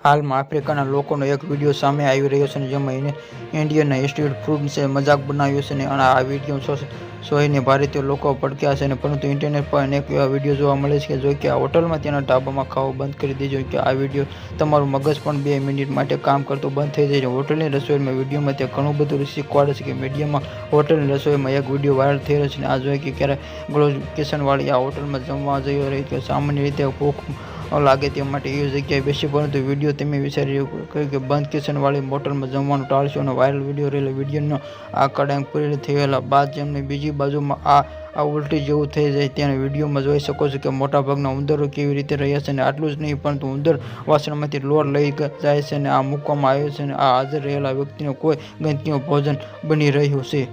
હાલમાં આફ્રિકાના લોકોનો એક વિડીયો સામે આવી રહ્યો છે જેમાં ઇન્ડિયનના સ્ટ્રીટ ફૂડ છે મજાક બનાવ્યો છે અને આ વિડીયો જોઈને ભારતીય લોકો ભડક્યા છે પરંતુ ઇન્ટરનેટ પર અનેક એવા વિડીયો જોવા મળે છે જો કે આ હોટલમાં તેના ઢાબામાં ખાવું બંધ કરી દેજો કે આ વિડીયો તમારું મગજ પણ 2 મિનિટ માટે કામ કરતું બંધ થઈ જાય છે. હોટલની રસોઈમાં વિડીયોમાં તે ઘણું બધું શીખવાડે છે કે મીડિયામાં હોટલની રસોઈમાં એક વિડીયો વાયરલ થઈ રહ્યો છે અને આ જોઈ કે ક્યારે લોકેશનવાળી આ હોટલમાં જમવા જઈ રહી કે સામાન્ય રીતે ભૂખ લાગે તે માટે એ જગ્યાએ બેસી પરંતુ વિડીયો તમે વિચારી રહ્યું કે બંધ કિચનવાળી હોટલમાં જમવાનું ટાળશો અને વાયરલ વિડીયો રહેલો વિડીયોનો આ કડાંગ પૂરી થયેલા બાદ જેમને બીજી બાજુમાં આ ઉલટી જેવું થઈ જાય ત્યાં વિડીયોમાં જોઈ શકો છો કે મોટાભાગના ઉંદરો કેવી રીતે રહ્યા છે અને આટલું જ નહીં પરંતુ ઉંદર વાસણમાંથી લોટ લઈ જાય છે અને આ મૂકવામાં આવ્યો છે અને આ હાજર રહેલા વ્યક્તિને કોઈ ગંદકીનું ભોજન બની રહ્યું છે.